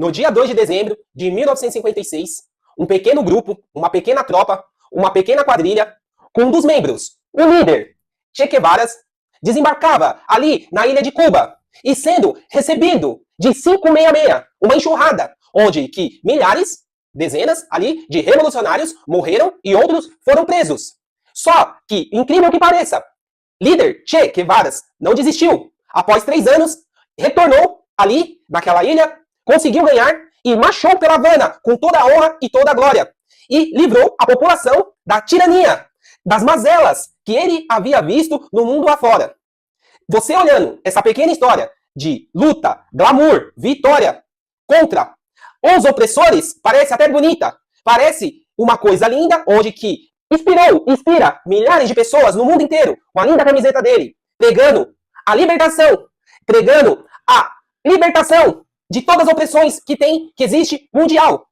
No dia 2 de dezembro de 1956, um pequeno grupo, uma pequena tropa, uma pequena quadrilha, com um dos membros, o líder, Che Guevara, desembarcava ali na ilha de Cuba e sendo recebido de 566, uma enxurrada, onde que milhares, dezenas ali de revolucionários morreram e outros foram presos. Só que, incrível que pareça, líder Che Guevara não desistiu. Após 3 anos, retornou ali naquela ilha, conseguiu ganhar e marchou pela Havana com toda a honra e toda a glória. E livrou a população da tirania, das mazelas que ele havia visto no mundo afora. Você olhando essa pequena história de luta, glamour, vitória contra os opressores, parece até bonita. Parece uma coisa linda, onde que inspira milhares de pessoas no mundo inteiro com a linda camiseta dele, pregando a libertação, pregando a libertação de todas as opressões que existe mundial.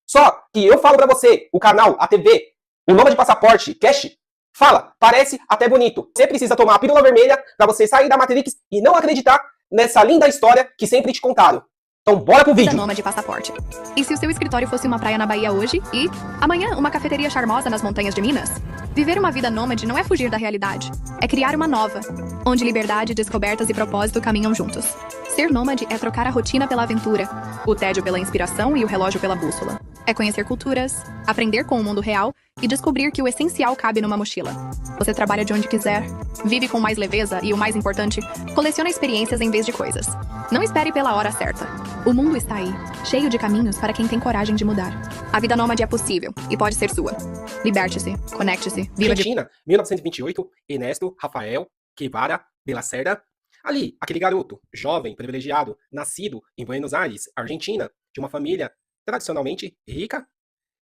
Só que eu falo pra você, o canal, a TV, o nome de passaporte, cash, fala, parece até bonito. Você precisa tomar a pílula vermelha pra você sair da Matrix e não acreditar nessa linda história que sempre te contaram. Então bora pro vídeo. Nômade passaporte. E se o seu escritório fosse uma praia na Bahia hoje e amanhã uma cafeteria charmosa nas montanhas de Minas? Viver uma vida nômade não é fugir da realidade, é criar uma nova, onde liberdade, descobertas e propósito caminham juntos. Ser nômade é trocar a rotina pela aventura, o tédio pela inspiração e o relógio pela bússola. É conhecer culturas, aprender com o mundo real e descobrir que o essencial cabe numa mochila. Você trabalha de onde quiser, vive com mais leveza e, o mais importante, coleciona experiências em vez de coisas. Não espere pela hora certa. O mundo está aí, cheio de caminhos para quem tem coragem de mudar. A vida nômade é possível e pode ser sua. Liberte-se, conecte-se, viva Argentina, 1928, Ernesto Rafael Guevara de la Cerda. Ali, aquele garoto, jovem, privilegiado, nascido em Buenos Aires, Argentina, de uma família tradicionalmente rica,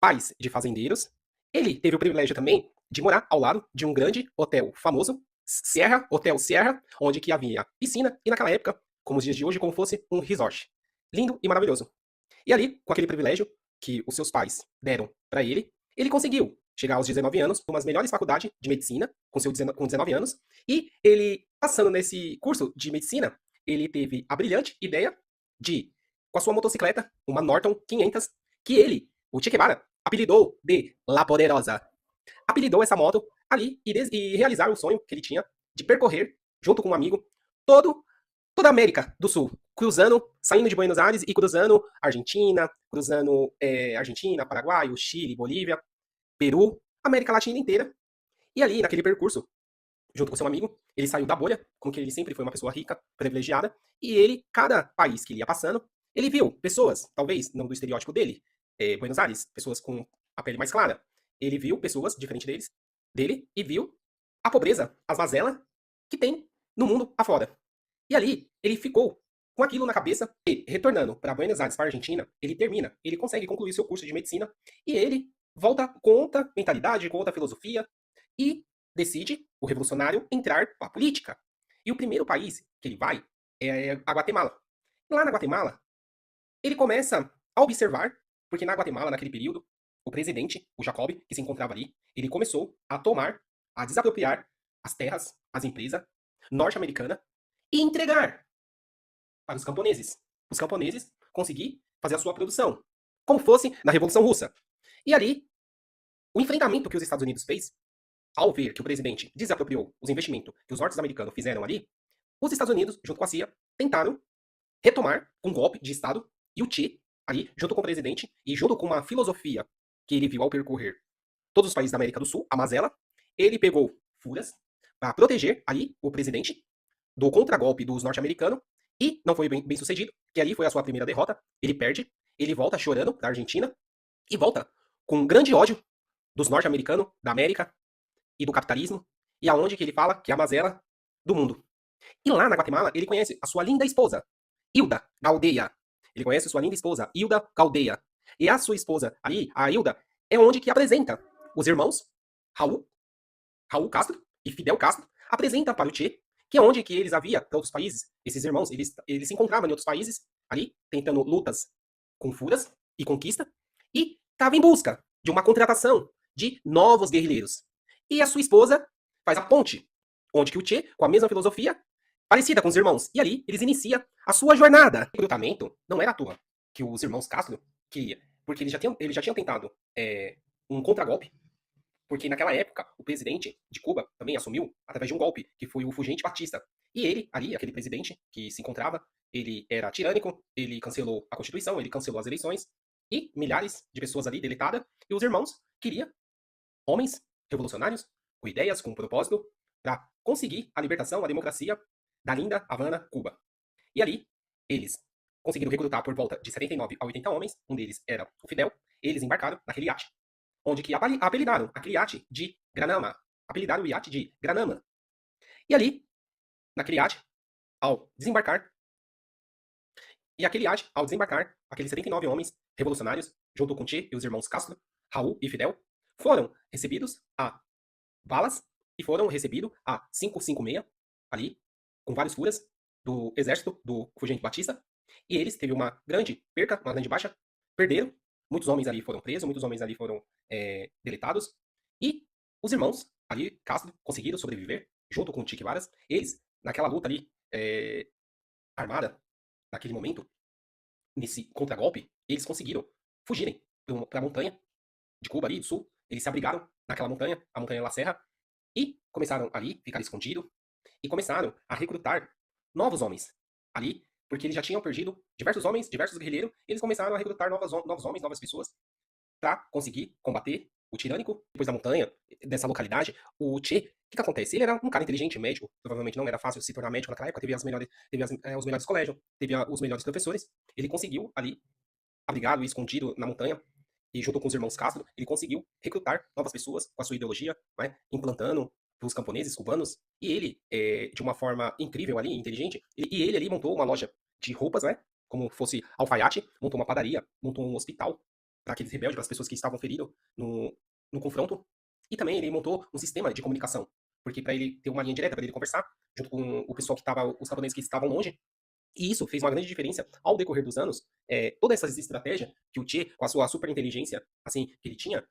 pais de fazendeiros. Ele teve o privilégio também de morar ao lado de um grande hotel famoso, Hotel Sierra, onde que havia piscina e naquela época, como os dias de hoje, como fosse um resort. Lindo e maravilhoso. E ali, com aquele privilégio que os seus pais deram para ele conseguiu chegar aos 19 anos, numa das melhores faculdades de medicina, com 19 anos, e ele, passando nesse curso de medicina, ele teve a brilhante ideia de, com a sua motocicleta, uma Norton 500, que ele, o Che Guevara, apelidou de La Poderosa. Apelidou essa moto ali e realizar o sonho que ele tinha de percorrer, junto com um amigo, toda a América do Sul, saindo de Buenos Aires e cruzando Argentina, Paraguai, Chile, Bolívia, Peru, América Latina inteira. E ali, naquele percurso, junto com seu amigo, ele saiu da bolha, como que ele sempre foi uma pessoa rica, privilegiada, e ele, cada país que ele ia passando, ele viu pessoas, talvez não do estereótipo dele, Buenos Aires, pessoas com a pele mais clara. Ele viu pessoas diferentes dele e viu a pobreza, as mazelas que tem no mundo afora. E ali, ele ficou com aquilo na cabeça e, retornando para Buenos Aires, para a Argentina, ele consegue concluir seu curso de medicina e ele volta com outra mentalidade, com outra filosofia e decide, o revolucionário, entrar para a política. E o primeiro país que ele vai é a Guatemala. Lá na Guatemala, ele começa a observar, porque na Guatemala, naquele período, o presidente, o Jacob, que se encontrava ali, ele começou a desapropriar as terras, as empresas norte-americanas e entregar para os camponeses. Os camponeses conseguir fazer a sua produção, como fosse na Revolução Russa. E ali, o enfrentamento que os Estados Unidos fez, ao ver que o presidente desapropriou os investimentos que os norte-americanos fizeram ali, os Estados Unidos, junto com a CIA, tentaram retomar um golpe de Estado e o Che, ali, junto com o presidente e junto com uma filosofia que ele viu ao percorrer todos os países da América do Sul, a mazela, ele pegou furas para proteger ali o presidente do contragolpe dos norte-americanos e não foi bem sucedido, que ali foi a sua primeira derrota, ele perde, ele volta chorando da Argentina e volta com um grande ódio dos norte-americanos, da América e do capitalismo, e aonde que ele fala que é a mazela do mundo. E lá na Guatemala, ele conhece a sua linda esposa, Hilda Galdeia. Ele conhece a sua linda esposa, Hilda Galdeia. E a sua esposa ali, a Hilda, é onde que apresenta os irmãos Raul Castro e Fidel Castro, apresenta para o Che, que é onde que eles haviam para outros países, esses irmãos, eles se encontravam em outros países, ali, tentando lutas com furas e conquista, e estava em busca de uma contratação de novos guerrilheiros. E a sua esposa faz a ponte, onde que o Che, com a mesma filosofia, parecida com os irmãos, e ali eles iniciam a sua jornada. O recrutamento não era à toa. que os irmãos Castro queria, porque eles já tinham tentado um contragolpe, porque naquela época o presidente de Cuba também assumiu através de um golpe, que foi o Fulgente Batista. E ele, ali, aquele presidente que se encontrava, ele era tirânico, ele cancelou a Constituição, ele cancelou as eleições, e milhares de pessoas ali deletadas, e os irmãos queriam homens revolucionários, com ideias, com um propósito, para conseguir a libertação, a democracia da linda Havana, Cuba. E ali, eles conseguiram recrutar por volta de 79 a 80 homens, um deles era o Fidel, eles embarcaram naquele iate, onde que apelidaram aquele iate de Granama. Apelidaram o iate de Granama. E ali, naquele iate, ao desembarcar, aqueles 79 homens revolucionários, junto com Che e os irmãos Castro, Raul e Fidel, foram recebidos a balas e foram recebidos a 556, ali, com vários furas do exército do Fulgente Batista. E eles teve uma grande perca, uma grande baixa, perderam. Muitos homens ali foram presos, muitos homens ali foram deletados. E os irmãos ali, Castro, conseguiram sobreviver, junto com o Che Guevara. Eles, naquela luta ali, armada, naquele momento, nesse contragolpe, eles conseguiram fugirem para a montanha de Cuba ali, do sul. Eles se abrigaram naquela montanha, a Montanha La Serra, e começaram ali, ficar escondidos, e começaram a recrutar novos homens ali, porque eles já tinham perdido diversos homens, diversos guerrilheiros, e eles começaram a recrutar novos homens, novas pessoas, para conseguir combater o tirânico. Depois da montanha, dessa localidade, o Che, o que acontece? Ele era um cara inteligente, médico, provavelmente não era fácil se tornar médico naquela época, teve os melhores colégios, teve os melhores professores, ele conseguiu ali, abrigado e escondido na montanha, e junto com os irmãos Castro, ele conseguiu recrutar novas pessoas com a sua ideologia, né, implantando para os camponeses cubanos, e ele, de uma forma incrível ali, inteligente, e ele ali montou uma loja de roupas, né, como fosse alfaiate, montou uma padaria, montou um hospital para aqueles rebeldes, para as pessoas que estavam feridas no confronto, e também ele montou um sistema de comunicação, porque para ele ter uma linha direta, para ele conversar, junto com o pessoal que estava, os camponeses que estavam longe, e isso fez uma grande diferença ao decorrer dos anos. Toda essa estratégia que o Che, com a sua super inteligência assim, que ele tinha,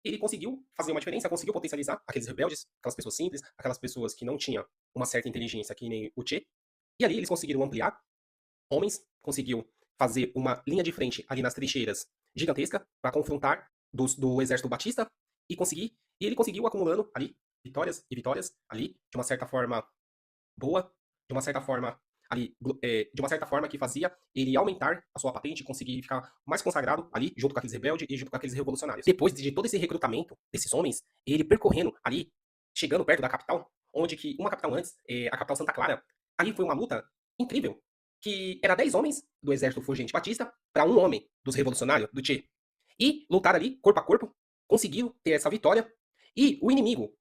ele conseguiu fazer uma diferença, conseguiu potencializar aqueles rebeldes, aquelas pessoas simples, aquelas pessoas que não tinham uma certa inteligência, que nem o Che. E ali eles conseguiram ampliar homens, conseguiu fazer uma linha de frente ali nas trincheiras gigantesca para confrontar do exército Batista e ele conseguiu acumulando ali vitórias e vitórias ali, de uma certa forma boa, de uma certa forma ali, de uma certa forma que fazia ele aumentar a sua patente e conseguir ficar mais consagrado ali, junto com aqueles rebeldes e junto com aqueles revolucionários. Depois de todo esse recrutamento desses homens, ele percorrendo ali, chegando perto da capital, onde que uma capital antes, a capital Santa Clara, ali foi uma luta incrível, que era 10 homens do exército Fulgente Batista para um homem dos revolucionários, do Che. E lutaram ali, corpo a corpo, conseguiram ter essa vitória, e o inimigo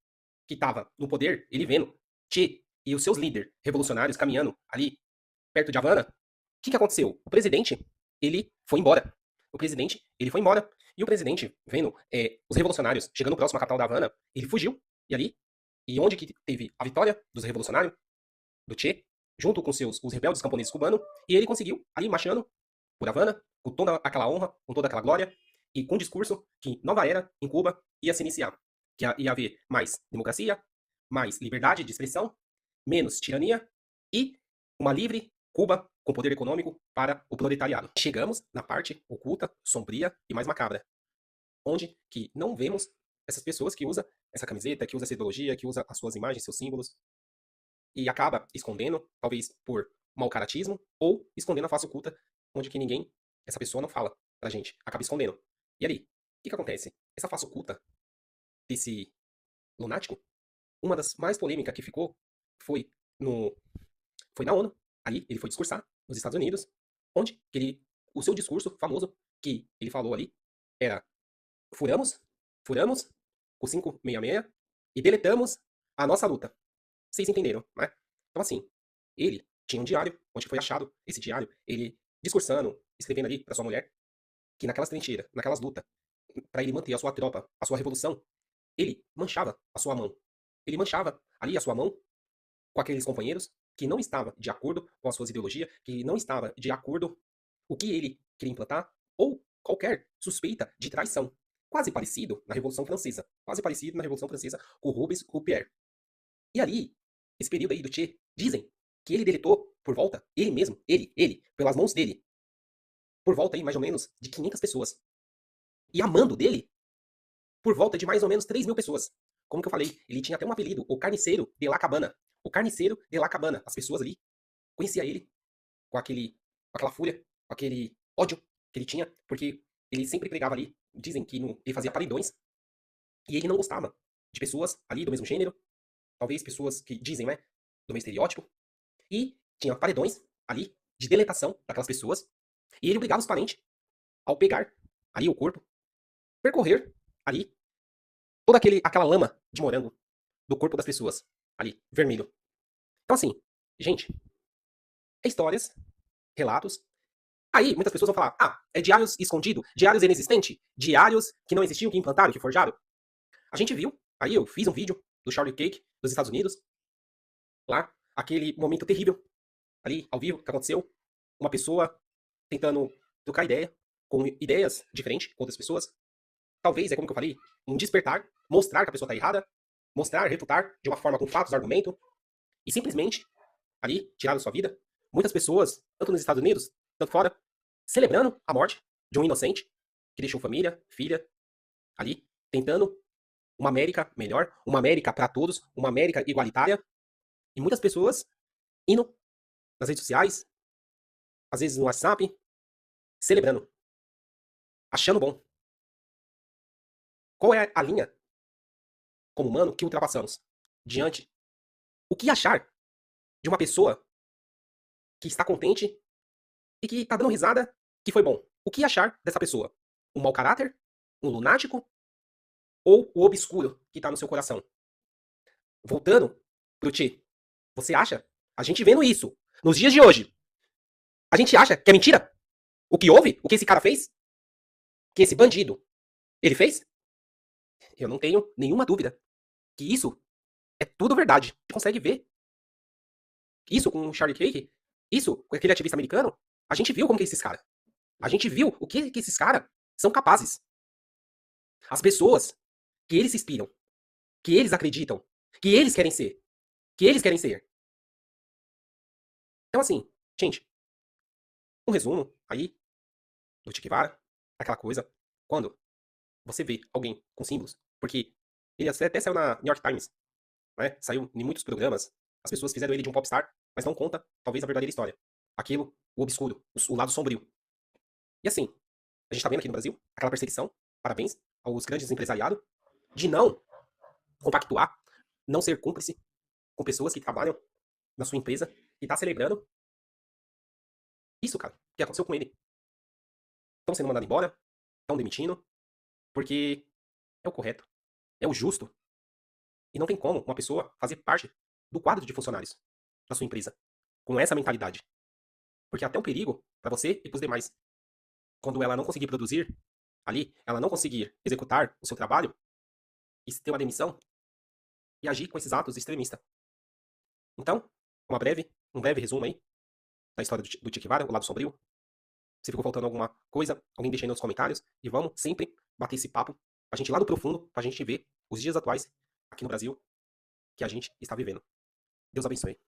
que estava no poder, ele vendo Che e os seus líderes revolucionários caminhando ali perto de Havana, o que aconteceu? O presidente, ele foi embora. E o presidente, vendo os revolucionários chegando próximo à capital da Havana, ele fugiu. E ali, e onde que teve a vitória dos revolucionários, do Che, junto com os rebeldes camponeses cubanos, e ele conseguiu, ali marchando por Havana, com toda aquela honra, com toda aquela glória, e com um discurso que nova era em Cuba ia se iniciar. Que ia haver mais democracia, mais liberdade de expressão, menos tirania e uma livre Cuba com poder econômico para o proletariado. Chegamos na parte oculta, sombria e mais macabra, onde que não vemos essas pessoas que usam essa camiseta, que usam essa ideologia, que usam as suas imagens, seus símbolos, e acaba escondendo, talvez por mau caratismo, ou escondendo a face oculta, onde que ninguém, essa pessoa não fala pra gente, acaba escondendo. E ali, o que acontece? Essa face oculta desse lunático, uma das mais polêmicas que ficou foi na ONU. Ali ele foi discursar nos Estados Unidos, onde o seu discurso famoso que ele falou ali era: furamos o 566 e deletamos a nossa luta. Vocês entenderam, né? Então assim, ele tinha um diário, onde foi achado esse diário, ele discursando, escrevendo ali para sua mulher, que naquelas trincheiras, naquelas lutas, para ele manter a sua tropa, a sua revolução, ele manchava a sua mão. Ele manchava ali a sua mão com aqueles companheiros que não estava de acordo com as suas ideologias, que não estava de acordo com o que ele queria implantar, ou qualquer suspeita de traição. Quase parecido na Revolução Francesa. Quase parecido na Revolução Francesa com Robespierre. E ali, esse período aí do Che, dizem que ele deletou por volta, ele mesmo, ele, pelas mãos dele, por volta aí, mais ou menos, de 500 pessoas. E a mando dele, por volta de mais ou menos 3.000 pessoas. Como que eu falei, ele tinha até um apelido, o Carniceiro de La Cabana. O Carniceiro de La Cabana. As pessoas ali conheciam ele com aquela fúria, com aquele ódio que ele tinha, porque ele sempre pregava ali, dizem que ele fazia paredões, e ele não gostava de pessoas ali do mesmo gênero, talvez pessoas que dizem, né, do mesmo estereótipo, e tinha paredões ali de deletação daquelas pessoas, e ele obrigava os parentes ao pegar ali o corpo, percorrer ali toda aquela lama de morango do corpo das pessoas, ali, vermelho. Então assim, gente, é histórias, relatos. Aí muitas pessoas vão falar, é diários escondido, diários inexistente, diários que não existiam, que implantaram, que forjaram. A gente viu, aí eu fiz um vídeo do Charlie Cake dos Estados Unidos, lá, aquele momento terrível, ali, ao vivo, que aconteceu, uma pessoa tentando trocar ideia, com ideias diferentes com outras pessoas. Talvez, é como que eu falei, um despertar, mostrar que a pessoa está errada, mostrar, refutar, de uma forma com fatos, argumento, e simplesmente, ali, tirar da sua vida. Muitas pessoas, tanto nos Estados Unidos, tanto fora, celebrando a morte de um inocente, que deixou família, filha, ali, tentando uma América melhor, uma América para todos, uma América igualitária, e muitas pessoas indo nas redes sociais, às vezes no WhatsApp, celebrando, achando bom. Qual é a linha, como humano, que ultrapassamos? Diante, o que achar de uma pessoa que está contente e que está dando risada que foi bom? O que achar dessa pessoa? Um mau caráter? Um lunático? Ou o obscuro que está no seu coração? Voltando pro Tchê, você acha, a gente vendo isso, nos dias de hoje, a gente acha que é mentira? O que houve? O que esse cara fez? Que esse bandido, ele fez? Eu não tenho nenhuma dúvida que isso é tudo verdade. Você consegue ver isso com o Charlie Cake, isso com aquele ativista americano. A gente viu como que é esses caras. A gente viu o que esses caras são capazes. As pessoas que eles se inspiram, que eles acreditam, que eles querem ser, que eles querem ser. Então assim, gente, um resumo aí do Che Guevara, aquela coisa, quando você vê alguém com símbolos, porque ele até saiu na New York Times, né? Saiu em muitos programas, as pessoas fizeram ele de um popstar, mas não conta, talvez, a verdadeira história. Aquilo, o obscuro, o lado sombrio. E assim, a gente tá vendo aqui no Brasil, aquela perseguição, parabéns aos grandes empresariados, de não compactuar, não ser cúmplice com pessoas que trabalham na sua empresa e tá celebrando isso, cara, que aconteceu com ele. Estão sendo mandados embora, estão demitindo, porque é o correto, é o justo. E não tem como uma pessoa fazer parte do quadro de funcionários da sua empresa com essa mentalidade. Porque até um perigo para você e para os demais. Quando ela não conseguir produzir ali, ela não conseguir executar o seu trabalho e ter uma demissão e agir com esses atos extremistas. Então, um breve resumo aí da história do Che Guevara, o lado sombrio. Se ficou faltando alguma coisa, alguém deixa aí nos comentários e vamos sempre bater esse papo pra gente ir lá no profundo, pra gente ver os dias atuais aqui no Brasil que a gente está vivendo. Deus abençoe.